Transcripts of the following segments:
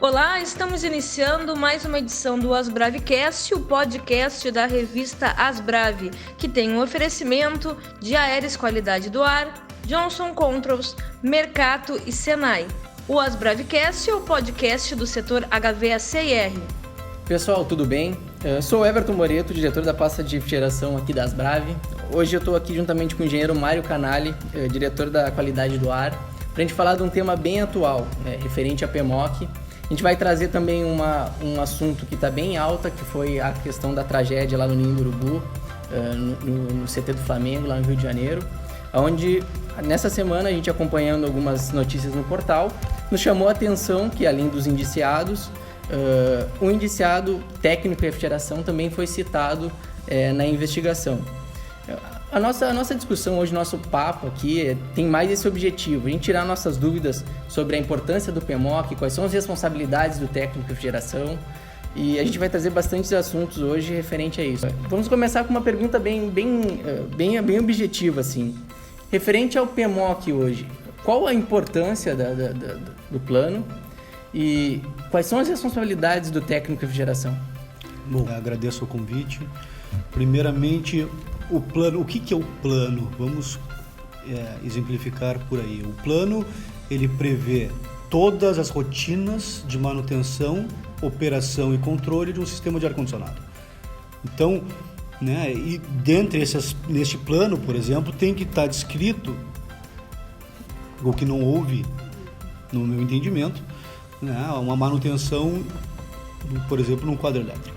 Olá, estamos iniciando mais uma edição do Asbravecast, o podcast da revista Asbrav, que tem um oferecimento de Aeres Qualidade do Ar, Johnson Controls, Mercato e Senai. O Asbravecast é o podcast do setor HVAC&R. Pessoal, tudo bem? Eu sou Everton Moreto, diretor da pasta de refrigeração aqui da Asbrav. Hoje eu estou aqui juntamente com o engenheiro Mário Canali, diretor da qualidade do ar, para a gente falar de um tema bem atual, referente à PMOC. A gente vai trazer também um assunto que está bem alta, que foi a questão da tragédia lá no Ninho do Urubu, no CT do Flamengo, lá no Rio de Janeiro, onde nessa semana a gente, acompanhando algumas notícias no portal, nos chamou a atenção que, além dos indiciados, o indiciado técnico de refrigeração também foi citado na investigação. A nossa discussão hoje, nosso papo aqui, tem mais esse objetivo, a gente tirar nossas dúvidas sobre a importância do PMOC, quais são as responsabilidades do técnico de refrigeração, e a gente vai trazer bastantes assuntos hoje referente a isso. Vamos começar com uma pergunta bem objetiva, assim. Referente ao PMOC hoje, qual a importância do plano e quais são as responsabilidades do técnico de refrigeração? Bom, agradeço o convite. Primeiramente, o plano. O que é o plano? Vamos exemplificar por aí. O plano, ele prevê todas as rotinas de manutenção, operação e controle de um sistema de ar-condicionado. Então, e neste plano, por exemplo, tem que estar descrito, o que não houve, no meu entendimento, uma manutenção, por exemplo, num quadro elétrico.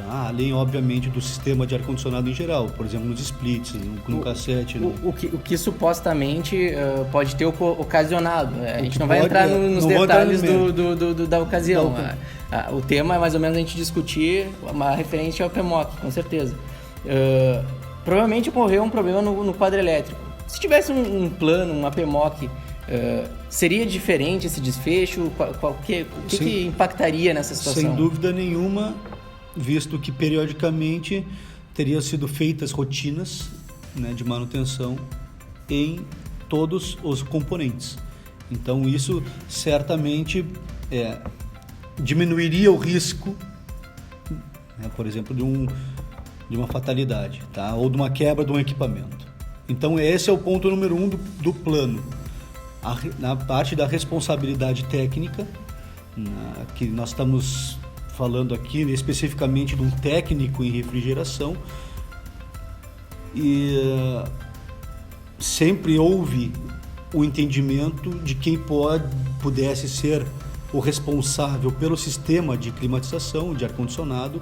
Além, obviamente, do sistema de ar-condicionado em geral, por exemplo, nos splits, no cassete. O que supostamente pode ter ocasionado. A gente não vai entrar nos detalhes da ocasião. O tema é mais ou menos a gente discutir uma referência ao PMOC, com certeza. Provavelmente ocorreu um problema no quadro elétrico. Se tivesse um plano, uma PMOC, seria diferente esse desfecho? O que impactaria nessa situação? Sem dúvida nenhuma, visto que periodicamente teriam sido feitas rotinas de manutenção em todos os componentes. Então isso certamente diminuiria o risco, por exemplo, de uma fatalidade, ou de uma quebra de um equipamento. Então esse é o ponto número 1 do plano. Na parte da responsabilidade técnica, que nós estamos falando aqui especificamente de um técnico em refrigeração, e sempre houve o entendimento de quem pudesse ser o responsável pelo sistema de climatização, de ar-condicionado,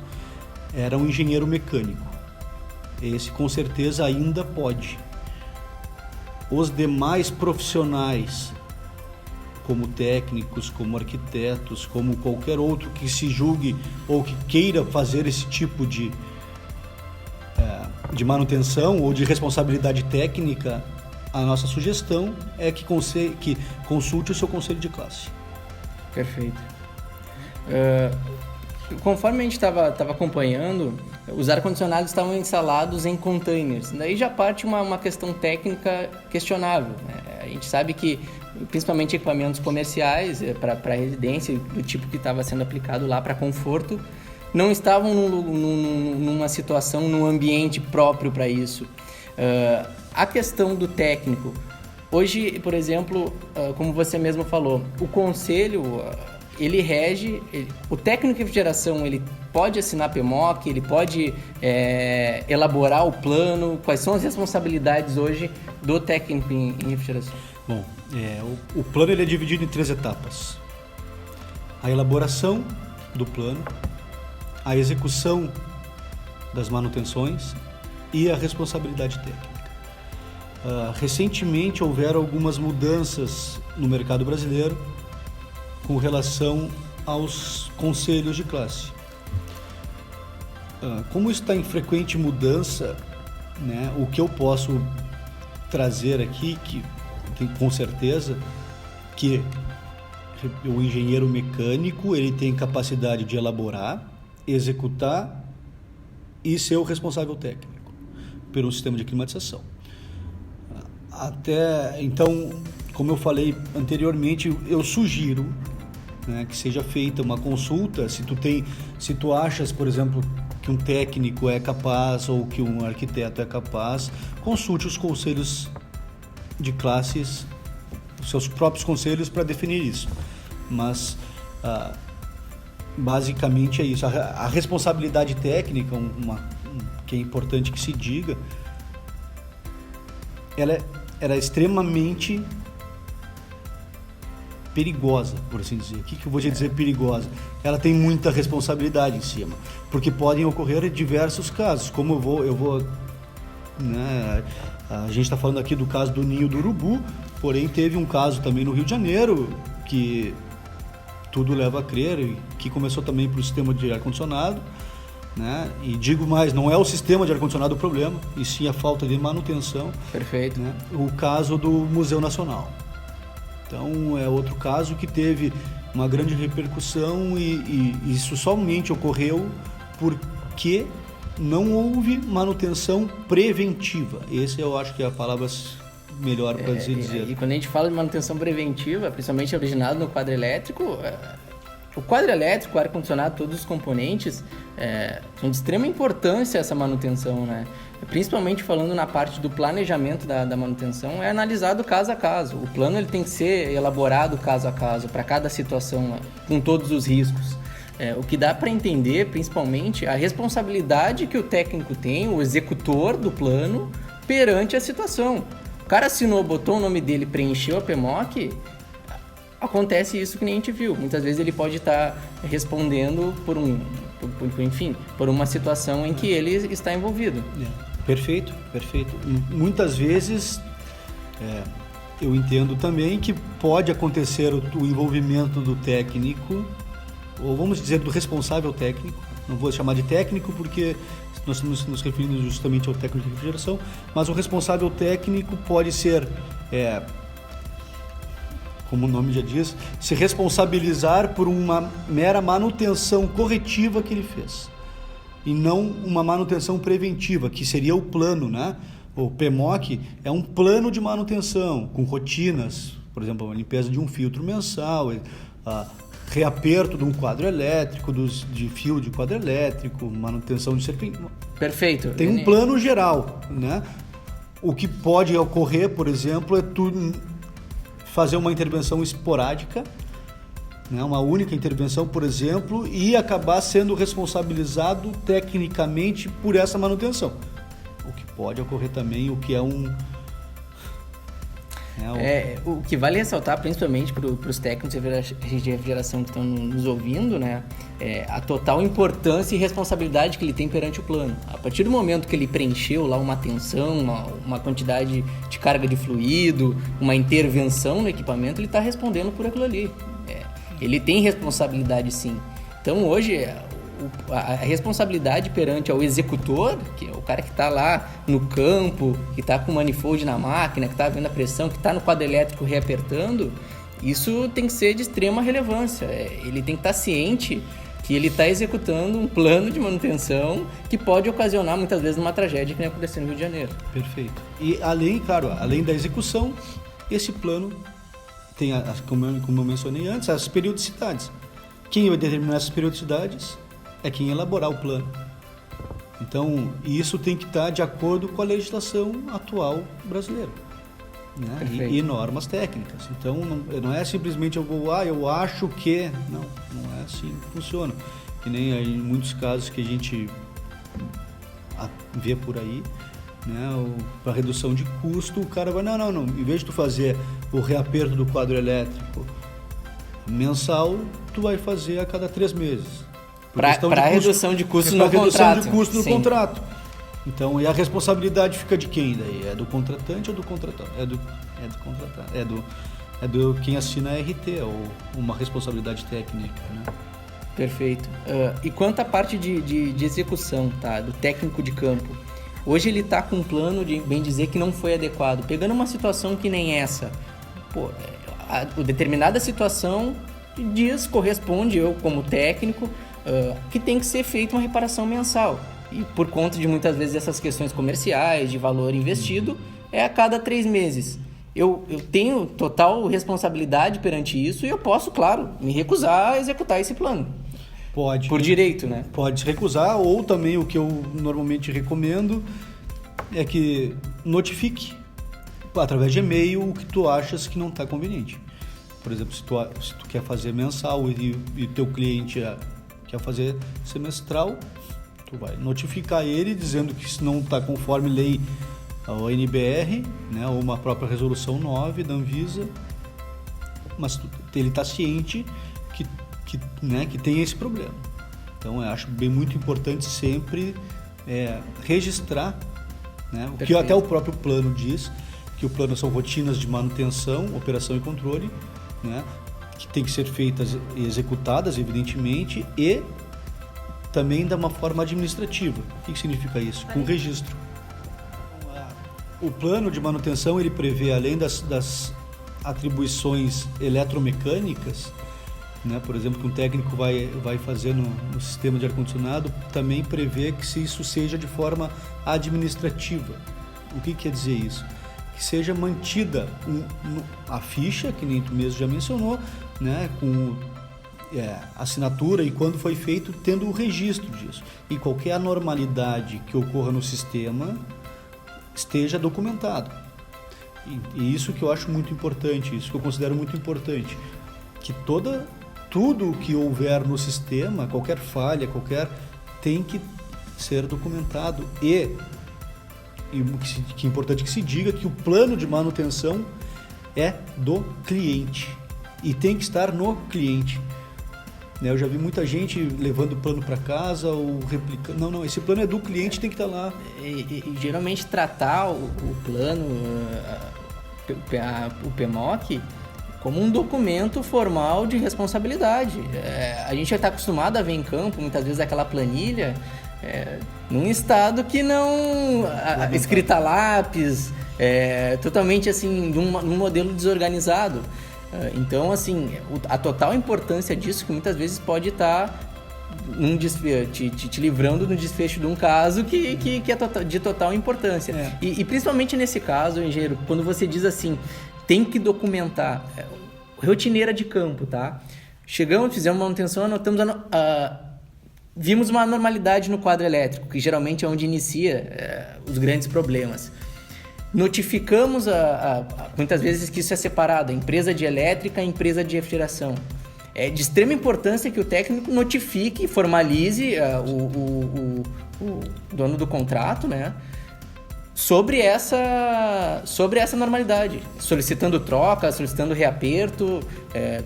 era um engenheiro mecânico. Esse com certeza ainda pode. Os demais profissionais, como técnicos, como arquitetos, como qualquer outro que se julgue ou que queira fazer esse tipo de manutenção ou de responsabilidade técnica, a nossa sugestão é que consulte o seu conselho de classe. Perfeito. Conforme a gente estava acompanhando, os ar-condicionados estavam instalados em containers. Daí já parte uma questão técnica questionável. A gente sabe que, principalmente equipamentos comerciais, para residência, do tipo que estava sendo aplicado lá para conforto, não estavam numa situação, num ambiente próprio para isso. A questão do técnico. Hoje, por exemplo, como você mesmo falou, o conselho, ele rege, o técnico de refrigeração, ele pode assinar PMOC, ele pode elaborar o plano. Quais são as responsabilidades hoje do técnico em refrigeração? Bom, o plano ele é dividido em 3 etapas. A elaboração do plano, a execução das manutenções e a responsabilidade técnica. Recentemente houveram algumas mudanças no mercado brasileiro com relação aos conselhos de classe. Como está em frequente mudança, o que eu posso trazer aqui, que com certeza que o engenheiro mecânico ele tem capacidade de elaborar, executar e ser o responsável técnico pelo sistema de climatização. Então, como eu falei anteriormente, eu sugiro né, que seja feita uma consulta. Se tu achas, por exemplo, que um técnico é capaz ou que um arquiteto é capaz, consulte os conselhos de classes, os seus próprios conselhos para definir isso. Mas basicamente é isso. A responsabilidade técnica, que é importante que se diga, ela é extremamente perigosa, por assim dizer. O que eu vou te dizer perigosa? Ela tem muita responsabilidade em cima, porque podem ocorrer diversos casos, como eu vou né, a gente está falando aqui do caso do Ninho do Urubu, porém teve um caso também no Rio de Janeiro, que tudo leva a crer, que começou também pelo sistema de ar-condicionado, né? E digo mais, não é o sistema de ar-condicionado o problema, e sim a falta de manutenção. Perfeito. Né? O caso do Museu Nacional. Então, é outro caso que teve uma grande repercussão e isso somente ocorreu porque não houve manutenção preventiva. Esse eu acho que é a palavra melhor para dizer. E quando a gente fala de manutenção preventiva, principalmente originado no quadro elétrico, o quadro elétrico, o ar-condicionado, todos os componentes, são de extrema importância essa manutenção, né? Principalmente falando na parte do planejamento da manutenção, é analisado caso a caso. O plano ele tem que ser elaborado caso a caso, para cada situação, com todos os riscos. O que dá para entender, principalmente, a responsabilidade que o técnico tem, o executor do plano, perante a situação. O cara assinou, botou o nome dele, preencheu a PMOC, acontece isso que nem a gente viu. Muitas vezes ele pode estar respondendo por uma situação em que ele está envolvido. Perfeito. Muitas vezes eu entendo também que pode acontecer o envolvimento do técnico, ou vamos dizer do responsável técnico, não vou chamar de técnico porque nós estamos nos referindo justamente ao técnico de refrigeração, mas o responsável técnico pode ser, como o nome já diz, se responsabilizar por uma mera manutenção corretiva que ele fez, e não uma manutenção preventiva, que seria o plano, né? O PMOC é um plano de manutenção, com rotinas, por exemplo, a limpeza de um filtro mensal, reaperto de um quadro elétrico, de fio de quadro elétrico, manutenção de serpentina. Perfeito. Tem um plano geral, né? O que pode ocorrer, por exemplo, é tu fazer uma intervenção esporádica, né? Uma única intervenção, por exemplo, e acabar sendo responsabilizado tecnicamente por essa manutenção. O que pode ocorrer também, o que é o que vale ressaltar, principalmente para os técnicos de refrigeração que estão nos ouvindo, né, a total importância e responsabilidade que ele tem perante o plano. A partir do momento que ele preencheu lá uma tensão, uma quantidade de carga de fluido, uma intervenção no equipamento, ele está respondendo por aquilo ali. Ele tem responsabilidade, sim. Então, hoje, a responsabilidade perante ao executor, que é o cara que está lá no campo, que está com o manifold na máquina, que está vendo a pressão, que está no quadro elétrico reapertando, isso tem que ser de extrema relevância. Ele tem que estar ciente que ele está executando um plano de manutenção que pode ocasionar muitas vezes uma tragédia que nem aconteceu no Rio de Janeiro. Perfeito. E além da execução, esse plano tem, como eu mencionei antes, as periodicidades. Quem vai determinar essas periodicidades é quem elaborar o plano. Então, isso tem que estar de acordo com a legislação atual brasileira, né? E normas técnicas. Então, não é simplesmente eu acho que... Não é assim que funciona. Que nem em muitos casos que a gente vê por aí, né? Para redução de custo, o cara vai, não. Em vez de tu fazer o reaperto do quadro elétrico mensal, tu vai fazer a cada 3 meses. Para redução de custo no contrato. Então, e a responsabilidade fica de quem daí? É do contratante ou do contratado? É do contratado. É do quem assina a RT, ou uma responsabilidade técnica, né? Perfeito. E quanto à parte de execução, tá? Do técnico de campo, hoje ele está com um plano de, bem dizer, que não foi adequado. Pegando uma situação que nem essa, a determinada situação corresponde, eu como técnico, que tem que ser feita uma reparação mensal. E por conta de muitas vezes essas questões comerciais, de valor investido, é a cada 3 meses. eu tenho total responsabilidade perante isso e eu posso, claro, me recusar a executar esse plano. Pode. Por direito, né? Pode se recusar, ou também o que eu normalmente recomendo é que notifique através de e-mail o que tu achas que não está conveniente. Por exemplo, se tu quer fazer mensal e teu cliente quer fazer semestral, tu vai notificar ele dizendo que se não está conforme lei, a NBR, né, ou uma própria resolução 9 da Anvisa, mas ele está ciente que tem esse problema. Então, eu acho muito importante sempre registrar, né, o que até o próprio plano diz, que o plano são rotinas de manutenção, operação e controle, né, que tem que ser feitas e executadas, evidentemente, e também de uma forma administrativa. O que significa isso? Com registro. O plano de manutenção, ele prevê, além das atribuições eletromecânicas, né, por exemplo, que um técnico vai fazer no sistema de ar-condicionado, também prevê que se isso seja de forma administrativa. O que quer dizer isso? Que seja mantida a ficha, que nem tu mesmo já mencionou, né, com assinatura e quando foi feito, tendo o registro disso. E qualquer anormalidade que ocorra no sistema esteja documentado. E isso que eu acho muito importante, isso que eu considero muito importante, que tudo que houver no sistema, qualquer falha, tem que ser documentado e que é importante que se diga que o plano de manutenção é do cliente e tem que estar no cliente. Eu já vi muita gente levando o plano para casa ou replicando. Não, esse plano é do cliente, tem que estar lá. E geralmente tratar o plano, o PMOC, como um documento formal de responsabilidade. A gente já está acostumado a ver em campo, muitas vezes, aquela planilha num estado que não... escrita a lápis, totalmente assim, num modelo desorganizado. Então, assim, a total importância disso, que muitas vezes pode estar te livrando do desfecho de um caso que é de total importância. E principalmente nesse caso, engenheiro, quando você diz assim, tem que documentar, rotineira de campo, tá? Chegamos, fizemos manutenção, anotamos, vimos uma anormalidade no quadro elétrico, que geralmente é onde inicia os grandes problemas. Notificamos, muitas vezes que isso é separado, a empresa de elétrica e a empresa de refrigeração. É de extrema importância que o técnico notifique e formalize o dono do contrato, né, sobre essa normalidade, solicitando troca, solicitando reaperto,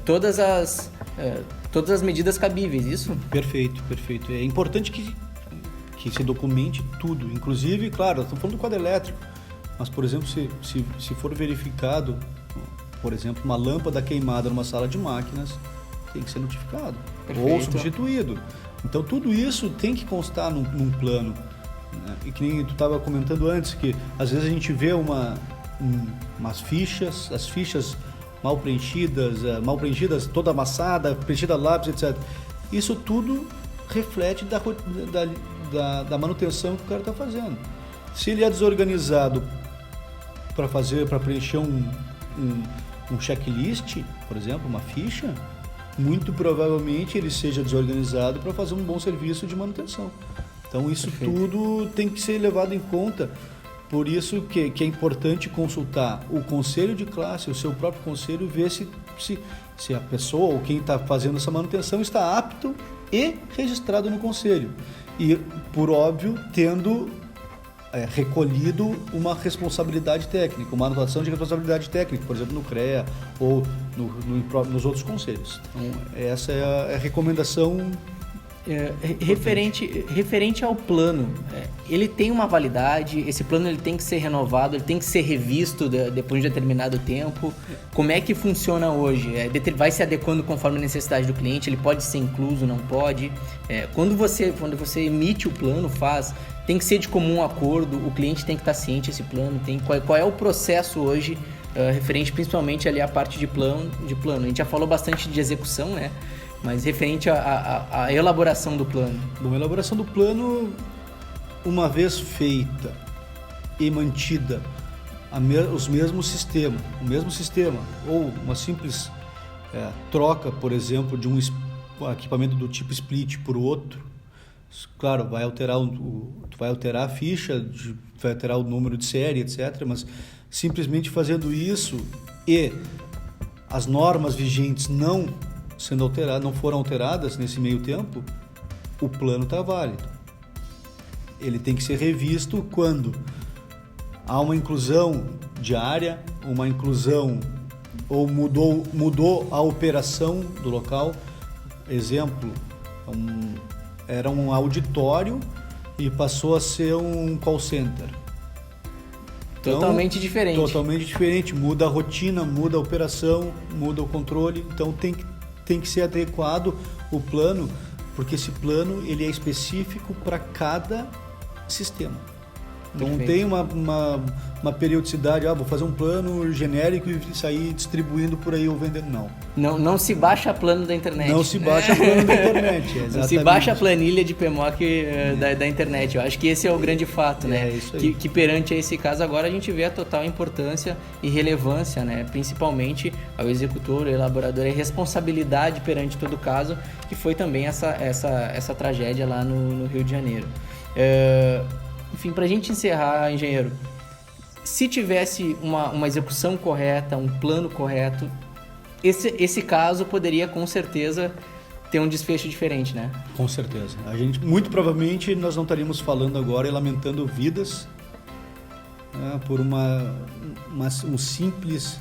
todas as medidas cabíveis, isso? Perfeito. É importante que se documente tudo, inclusive, claro, estamos falando do quadro elétrico, mas, por exemplo, se for verificado, por exemplo, uma lâmpada queimada numa sala de máquinas, tem que ser notificado. Perfeito. Ou substituído. Então, tudo isso tem que constar num plano. Né? E que nem tu estava comentando antes, que às vezes a gente vê umas fichas, as fichas mal preenchidas, toda amassada, preenchida a lápis, etc. Isso tudo reflete da manutenção que o cara está fazendo. Se ele é desorganizado para preencher um checklist, por exemplo, uma ficha, muito provavelmente ele seja desorganizado para fazer um bom serviço de manutenção. Então isso Perfeito. Tudo tem que ser levado em conta, por isso que é importante consultar o conselho de classe, o seu próprio conselho, ver se a pessoa ou quem está fazendo essa manutenção está apto e registrado no conselho. E, por óbvio, tendo recolhido uma responsabilidade técnica, uma anotação de responsabilidade técnica, por exemplo, no CREA ou nos outros conselhos. Então, essa é a recomendação. Referente ao plano, ele tem uma validade, esse plano ele tem que ser renovado, ele tem que ser revisto depois de determinado tempo. Como é que funciona hoje? Vai se adequando conforme a necessidade do cliente, ele pode ser incluso, não pode? Quando você emite o plano, tem que ser de comum acordo, o cliente tem que estar ciente desse plano, qual é o processo hoje, referente principalmente ali à parte de plano. A gente já falou bastante de execução, né? Mas referente à elaboração do plano. Bom, a elaboração do plano, uma vez feita e mantida os mesmos sistemas, o mesmo sistema, ou uma simples troca, por exemplo, de um equipamento do tipo split por outro, claro, vai alterar a ficha, vai alterar o número de série, etc., mas simplesmente fazendo isso e as normas vigentes não foram alteradas nesse meio tempo, o plano está válido. Ele tem que ser revisto quando há uma inclusão de área, uma inclusão ou mudou a operação do local. Exemplo, era um auditório e passou a ser um call center. Então, totalmente diferente. Totalmente diferente. Muda a rotina, muda a operação, muda o controle. Então tem que ser adequado o plano, porque esse plano ele é específico para cada sistema. Então não tem uma periodicidade, vou fazer um plano genérico e sair distribuindo por aí ou vendendo, não. Não se baixa plano da internet. Não se baixa plano da internet, exatamente. Não se baixa a planilha de PMOC da internet. Eu acho que esse é o grande fato, né? Isso aí. Que perante esse caso agora a gente vê a total importância e relevância, né? Principalmente ao executor, ao elaborador, e responsabilidade perante todo o caso, que foi também essa tragédia lá no Rio de Janeiro. Enfim, para a gente encerrar, engenheiro, se tivesse uma execução correta, um plano correto, esse caso poderia com certeza ter um desfecho diferente, né? Com certeza. Muito provavelmente nós não estaríamos falando agora e lamentando vidas, né, por um simples,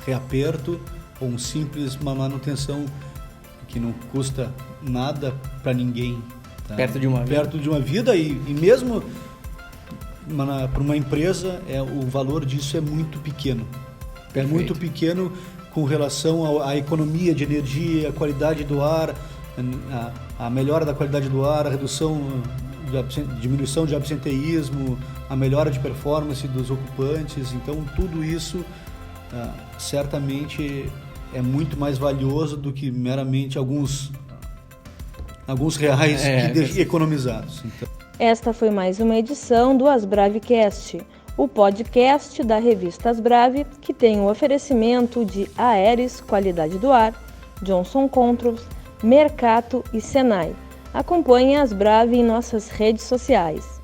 reaperto ou uma manutenção que não custa nada para ninguém. Tá? Perto de uma vida e mesmo para uma empresa o valor disso é muito pequeno. Perfeito. É muito pequeno com relação à economia de energia, a qualidade do ar, a melhora da qualidade do ar, a diminuição de absenteísmo, a melhora de performance dos ocupantes. Então tudo isso certamente é muito mais valioso do que meramente alguns reais economizados. Então. Esta foi mais uma edição do AsBraveCast, o podcast da revista Asbrave, que tem o oferecimento de Aeris Qualidade do Ar, Johnson Controls, Mercato e Senai. Acompanhe a Asbrave em nossas redes sociais.